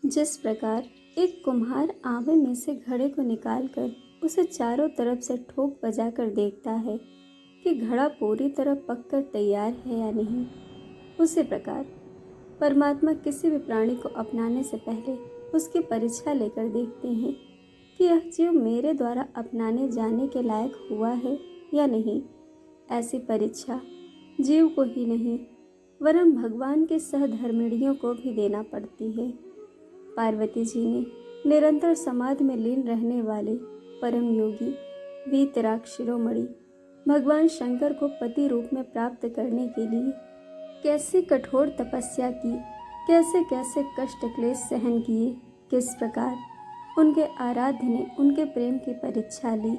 जिस प्रकार एक कुम्हार आवे में से घड़े को निकालकर उसे चारों तरफ से ठोक बजाकर देखता है कि घड़ा पूरी तरह पककर तैयार है या नहीं, उसी प्रकार परमात्मा किसी भी प्राणी को अपनाने से पहले उसकी परीक्षा लेकर देखते हैं कि यह जीव मेरे द्वारा अपनाने जाने के लायक हुआ है या नहीं। ऐसी परीक्षा जीव को ही नहीं वरन भगवान के सहधर्मिणियों को भी देना पड़ती है। पार्वती जी ने निरंतर समाधि में लीन रहने वाले परम योगी वीतराग शिरोमणि भगवान शंकर को पति रूप में प्राप्त करने के लिए कैसी कठोर तपस्या की, कैसे कैसे कष्ट क्लेश सहन किए, किस प्रकार उनके आराध्य ने उनके प्रेम की परीक्षा ली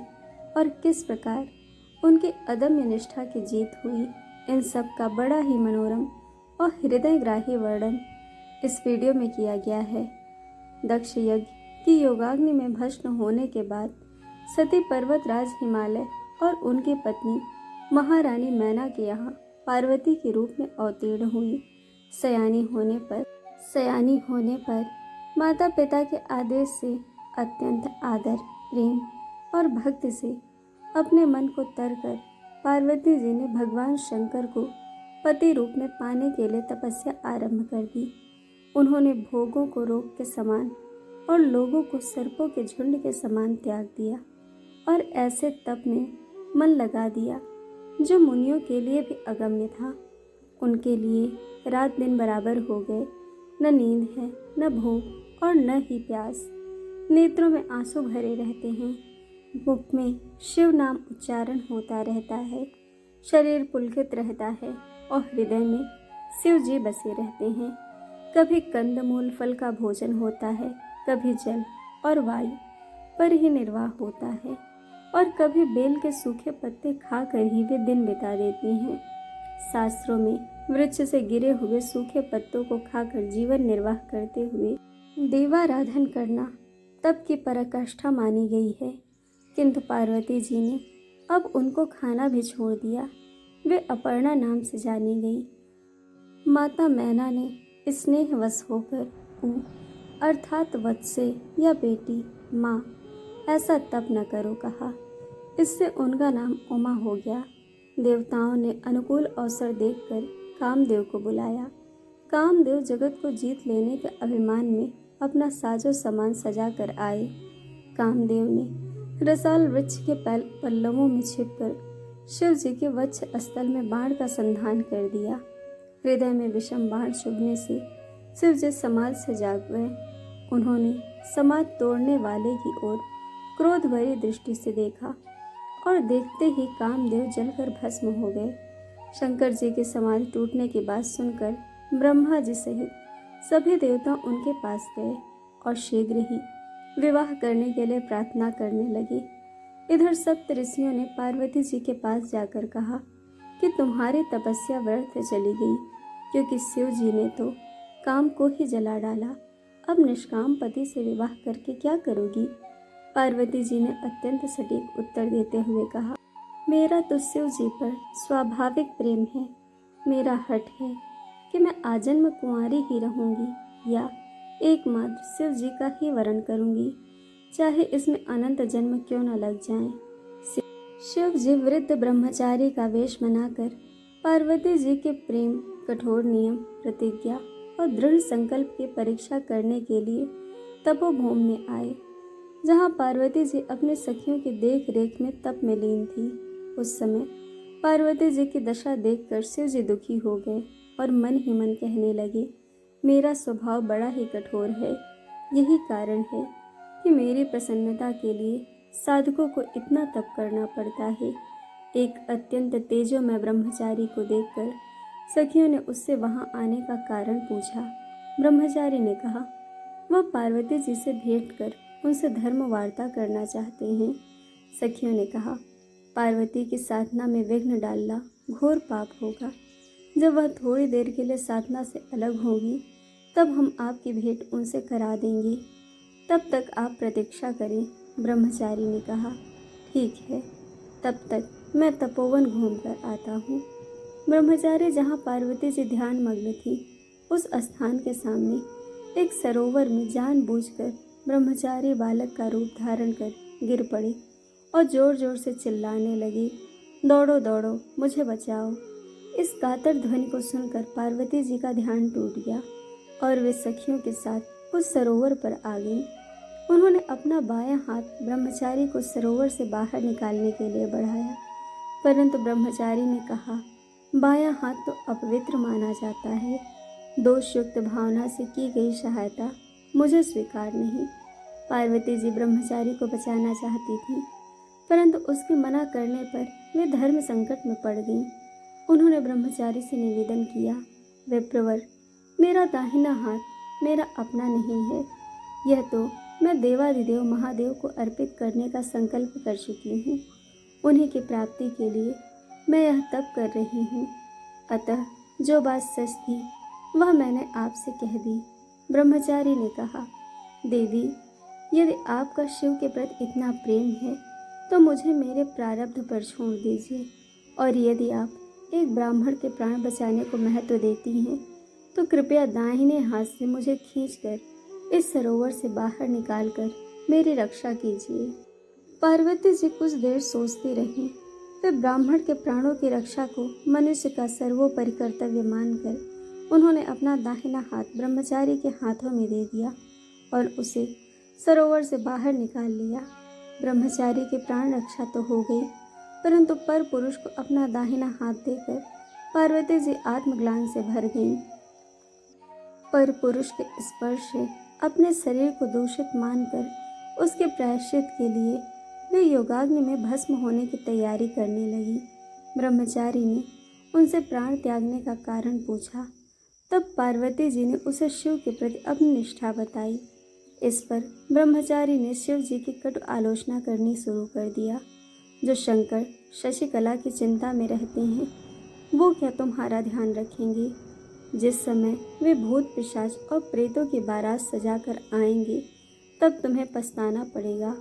और किस प्रकार उनकी अदम्य निष्ठा की जीत हुई, इन सब का बड़ा ही मनोरम और हृदयग्राही वर्णन इस वीडियो में किया गया है। दक्ष यज्ञ की योगाग्नि में भस्म होने के बाद सती पर्वतराज हिमालय और उनकी पत्नी महारानी मैना के यहाँ पार्वती के रूप में अवतीर्ण हुई। सयानी होने पर माता पिता के आदेश से अत्यंत आदर, प्रेम और भक्ति से अपने मन को तर कर पार्वती जी ने भगवान शंकर को पति रूप में पाने के लिए तपस्या आरंभ कर दी। उन्होंने भोगों को रोग के समान और लोगों को सर्पों के झुंड के समान त्याग दिया और ऐसे तप में मन लगा दिया जो मुनियों के लिए भी अगम्य था। उनके लिए रात दिन बराबर हो गए, न नींद है, न भूख और न ही प्यास। नेत्रों में आंसू भरे रहते हैं, मुख में शिव नाम उच्चारण होता रहता है, शरीर पुलकित रहता है और हृदय में शिव जी बसे रहते हैं। कभी कंदमूल फल का भोजन होता है, कभी जल और वायु पर ही निर्वाह होता है और कभी बेल के सूखे पत्ते खाकर ही वे दिन बिता देती हैं। शास्त्रों में वृक्ष से गिरे हुए सूखे पत्तों को खाकर जीवन निर्वाह करते हुए देवाराधन करना तप की पराकाष्ठा मानी गई है, किंतु पार्वती जी ने अब उनको खाना भी छोड़ दिया। वे अपर्णा नाम से जानी गई। माता मैना ने स्नेहवश होकर ऊ अर्थात वत्से या बेटी, माँ, ऐसा तप न करो कहा। इससे उनका नाम उमा हो गया। देवताओं ने अनुकूल अवसर देखकर कामदेव को बुलाया। कामदेव जगत को जीत लेने के अभिमान में अपना साजो सामान सजा कर आए। कामदेव ने रसाल वृक्ष के पल्लवों में छिपकर शिव जी के वक्ष स्थल में बाण का संधान कर दिया। हृदय में विषम बाण चुभने से शिव जी समाधि से जाग गए। उन्होंने समाधि तोड़ने वाले की ओर क्रोध भरी दृष्टि से देखा और देखते ही कामदेव जलकर भस्म हो गए। शंकर जी की समाधि टूटने की बात सुनकर ब्रह्मा जी सहित सभी देवता उनके पास गए और शीघ्र ही विवाह करने के लिए प्रार्थना करने लगे। इधर सप्त ऋषियों ने पार्वती जी के पास जाकर कहा कि तुम्हारी तपस्या व्यर्थ चली गई, क्योंकि शिव जी ने तो काम को ही जला डाला। अब निष्काम पति से विवाह करके क्या करोगी? पार्वती जी ने अत्यंत सटीक उत्तर देते हुए कहा, मेरा तो शिव जी पर स्वाभाविक प्रेम है। मेरा हठ है कि मैं आजन्म कुंवारी ही रहूंगी या एकमात्र शिव जी का ही वरण करूंगी, चाहे इसमें अनंत जन्म क्यों न लग जाएं। शिव जी वृद्ध ब्रह्मचारी का वेश बनाकर पार्वती जी के प्रेम, कठोर नियम, प्रतिज्ञा और दृढ़ संकल्प की परीक्षा करने के लिए तपोभूम में आए, जहाँ पार्वती जी अपने सखियों की देख रेख में तप में लीन थी। उस समय पार्वती जी की दशा देखकर शिव जी दुखी हो गए और मन ही मन कहने लगे, मेरा स्वभाव बड़ा ही कठोर है। यही कारण है कि मेरी प्रसन्नता के लिए साधकों को इतना तप करना पड़ता है। एक अत्यंत तेजोमय ब्रह्मचारी को देखकर सखियों ने उससे वहां आने का कारण पूछा। ब्रह्मचारी ने कहा, वह पार्वती जी से भेंट कर उनसे धर्म वार्ता करना चाहते हैं। सखियों ने कहा, पार्वती की साधना में विघ्न डालना घोर पाप होगा। जब वह थोड़ी देर के लिए साधना से अलग होगी तब हम आपकी भेंट उनसे करा देंगे, तब तक आप प्रतीक्षा करें। ब्रह्मचारी ने कहा, ठीक है, तब तक मैं तपोवन घूम कर आता हूँ। ब्रह्मचारी जहाँ पार्वती जी ध्यान मग्न थी, उस स्थान के सामने एक सरोवर में जानबूझकर ब्रह्मचारी बालक का रूप धारण कर गिर पड़े और जोर जोर से चिल्लाने लगे, दौड़ो दौड़ो, मुझे बचाओ। इस कातर ध्वनि को सुनकर पार्वती जी का ध्यान टूट गया और वे सखियों के साथ उस सरोवर पर आ गईं। उन्होंने अपना बायां हाथ ब्रह्मचारी को सरोवर से बाहर निकालने के लिए बढ़ाया, परंतु ब्रह्मचारी ने कहा, बायां हाथ तो अपवित्र माना जाता है। दोषयुक्त भावना से की गई सहायता मुझे स्वीकार नहीं। पार्वती जी ब्रह्मचारी को बचाना चाहती थी, परंतु उसके मना करने पर वे धर्म संकट में पड़ गईं। उन्होंने ब्रह्मचारी से निवेदन किया, विप्रवर, मेरा दाहिना हाथ मेरा अपना नहीं है। यह तो मैं देवादिदेव महादेव को अर्पित करने का संकल्प कर चुकी हूँ। उन्हीं की प्राप्ति के लिए मैं यह तप कर रही हूँ। अतः जो बात सच थी वह मैंने आपसे कह दी। ब्रह्मचारी ने कहा, देवी, यदि आपका शिव के प्रति इतना प्रेम है तो मुझे मेरे प्रारब्ध पर छोड़ दीजिए, और यदि आप एक ब्राह्मण के प्राण बचाने को महत्व देती हैं तो कृपया दाहिने हाथ से मुझे खींचकर इस सरोवर से बाहर निकालकर मेरी रक्षा कीजिए। पार्वती जी कुछ देर सोचती रहीं। वे ब्राह्मण के प्राणों की रक्षा को मनुष्य का सर्वोपरि कर्तव्य मानकर उन्होंने अपना दाहिना हाथ ब्रह्मचारी के हाथों में दे दिया और उसे सरोवर से बाहर निकाल लिया। ब्रह्मचारी की प्राण रक्षा तो हो गई, परंतु पर पुरुष को अपना दाहिना हाथ देकर पार्वती जी आत्मग्लानि से भर गईं। पर पुरुष के स्पर्श से अपने शरीर को दूषित मानकर उसके प्रायश्चित के लिए वे योगाग्नि में भस्म होने की तैयारी करने लगी। ब्रह्मचारी ने उनसे प्राण त्यागने का कारण पूछा। तब पार्वती जी ने उसे शिव के प्रति अपनी निष्ठा बताई। इस पर ब्रह्मचारी ने शिव जी की कटु आलोचना करनी शुरू कर दिया। जो शंकर शशिकला की चिंता में रहते हैं वो क्या तुम्हारा ध्यान रखेंगे? जिस समय वे भूत पिशाच और प्रेतों की बारात सजाकर आएंगे तब तुम्हें पछताना पड़ेगा।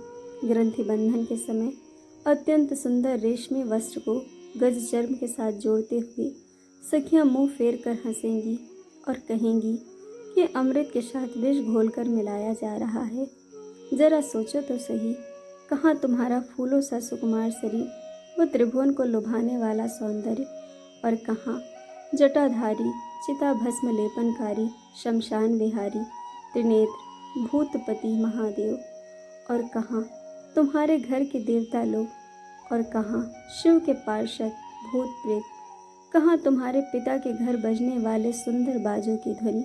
ग्रंथि बंधन के समय अत्यंत सुंदर रेशमी वस्त्र को गज चर्म के साथ जोड़ते हुए सखियां मुंह फेर कर हंसेंगी और कहेंगी कि अमृत के साथ विष घोलकर मिलाया जा रहा है। जरा सोचो तो सही, कहाँ तुम्हारा फूलों सा सुकुमार शरीर, वो त्रिभुवन को लुभाने वाला सौंदर्य, और कहाँ जटाधारी चिता भस्म लेपनकारी शमशान विहारी त्रिनेत्र भूतपति महादेव, और कहाँ तुम्हारे घर के देवता लोग, और कहाँ शिव के पार्षद भूत प्रेत, कहाँ तुम्हारे पिता के घर बजने वाले सुंदर बाजों की ध्वनि,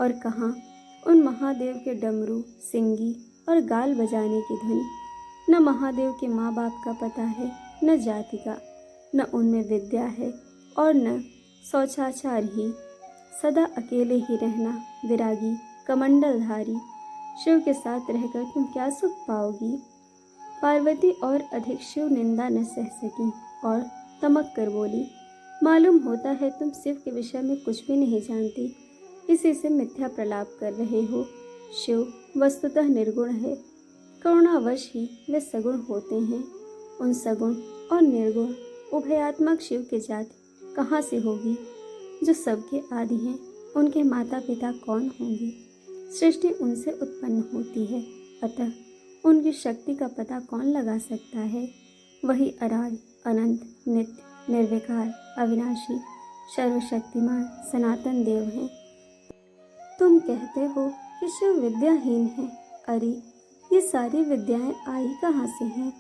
और कहाँ उन महादेव के डमरू सिंगी और गाल बजाने की ध्वनि। न महादेव के माँ बाप का पता है, न जाति का, न उनमें विद्या है, और न शौचाचार ही। सदा अकेले ही रहना, विरागी कमंडलधारी। शिव के साथ रहकर तुम क्या सुख पाओगी? पार्वती और अधिक शिव निंदा न सह सकी और तमक कर बोली, मालूम होता है तुम शिव के विषय में कुछ भी नहीं जानती, इसी से मिथ्या प्रलाप कर रहे हो। शिव वस्तुतः निर्गुण है, करुणावश ही वे सगुण होते हैं। उन सगुण और निर्गुण उभयात्मक शिव की जाति कहाँ से होगी? जो सबके आदि हैं, उनके माता पिता कौन होंगे? सृष्टि उनसे उत्पन्न होती है, अतः उनकी शक्ति का पता कौन लगा सकता है? वही अराद, अनंत, नित्य, निर्विकार, अविनाशी, सर्वशक्तिमान सनातन देव हैं। तुम कहते हो कि शिव विद्याहीन है। अरे, ये सारी विद्याएं आई कहाँ से हैं?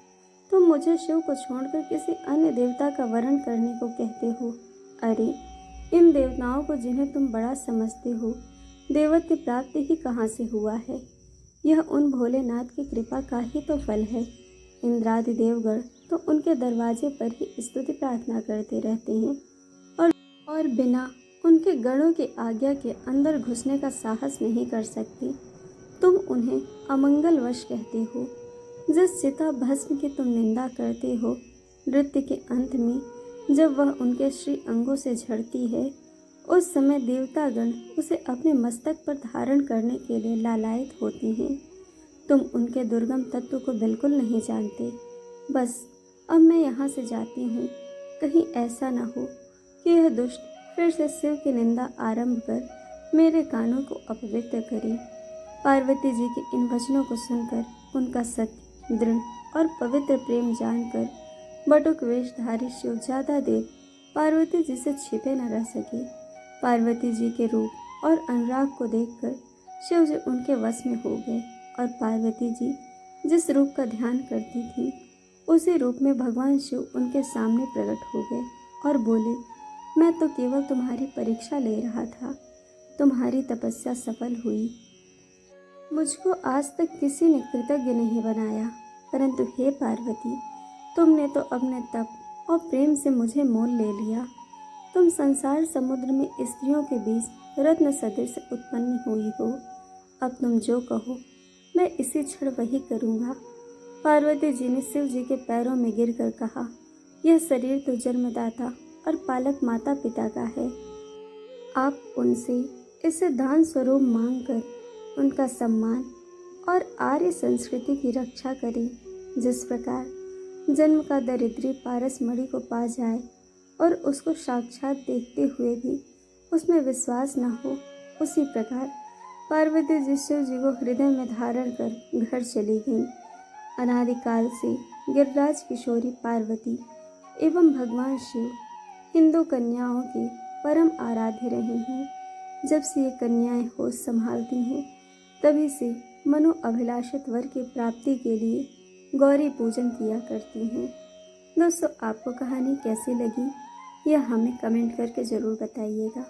तुम मुझे शिव को छोड़कर किसी अन्य देवता का वरण करने को कहते हो। अरे, इन देवताओं को जिन्हें तुम बड़ा समझते हो, देवत्व प्राप्ति ही कहाँ से हुआ है? यह उन भोलेनाथ की कृपा का ही तो फल है। इंद्रादि देवगण तो उनके दरवाजे पर ही स्तुति प्रार्थना करते रहते हैं और बिना उनके गणों की आज्ञा के अंदर घुसने का साहस नहीं कर सकते। तुम उन्हें अमंगलवश कहते हो। जिस चिता भस्म की तुम निंदा करते हो, नृत्य के अंत में जब वह उनके श्री अंगों से झड़ती है, उस समय देवतागण उसे अपने मस्तक पर धारण करने के लिए लालायित होते हैं। तुम उनके दुर्गम तत्व को बिल्कुल नहीं जानते। बस अब मैं यहाँ से जाती हूँ। कहीं ऐसा न हो कि यह दुष्ट फिर से शिव की निंदा आरंभ कर मेरे कानों को अपवित्र करे। पार्वती जी के इन वचनों को सुनकर उनका सत्य, दृढ़ और पवित्र प्रेम जानकर बटुक वेशधारी शिव ज्यादा देर पार्वती जी से छिपे न रह सके। पार्वती जी के रूप और अनुराग को देखकर शिव जी उनके वश में हो गए और पार्वती जी जिस रूप का ध्यान करती थी उसी रूप में भगवान शिव उनके सामने प्रकट हो गए और बोले, मैं तो केवल तुम्हारी परीक्षा ले रहा था। तुम्हारी तपस्या सफल हुई। मुझको आज तक किसी ने कृतज्ञ नहीं बनाया, परंतु हे पार्वती, तुमने तो अपने तप और प्रेम से मुझे मोल ले लिया। तुम संसार समुद्र में स्त्रियों के बीच रत्न सदृश उत्पन्न हुई हो। अब तुम जो कहो मैं इसी क्षण वही करूँगा। पार्वती जी ने शिव जी के पैरों में गिरकर कहा, यह शरीर तो जन्मदाता और पालक माता पिता का है। आप उनसे इसे दान स्वरूप मांगकर उनका सम्मान और आर्य संस्कृति की रक्षा करें। जिस प्रकार जन्म का दरिद्री पारस मणि को पा जाए और उसको साक्षात देखते हुए भी उसमें विश्वास न हो, उसी प्रकार पार्वती जी शिव जी को हृदय में धारण कर घर चली गईं। अनादिकाल से गिरिराज किशोरी पार्वती एवं भगवान शिव हिंदू कन्याओं के परम आराध्य रहे हैं। जब से ये कन्याएं होश संभालती हैं तभी से मनो अभिलाषित वर की प्राप्ति के लिए गौरी पूजन किया करती हैं। दोस्तों, आपको कहानी कैसी लगी यह हमें कमेंट करके ज़रूर बताइएगा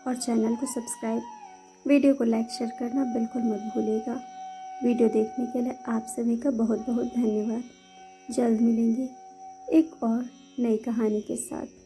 और चैनल को सब्सक्राइब, वीडियो को लाइक शेयर करना बिल्कुल मत भूलिएगा। वीडियो देखने के लिए आप सभी का बहुत बहुत धन्यवाद। जल्द मिलेंगे एक और नई कहानी के साथ।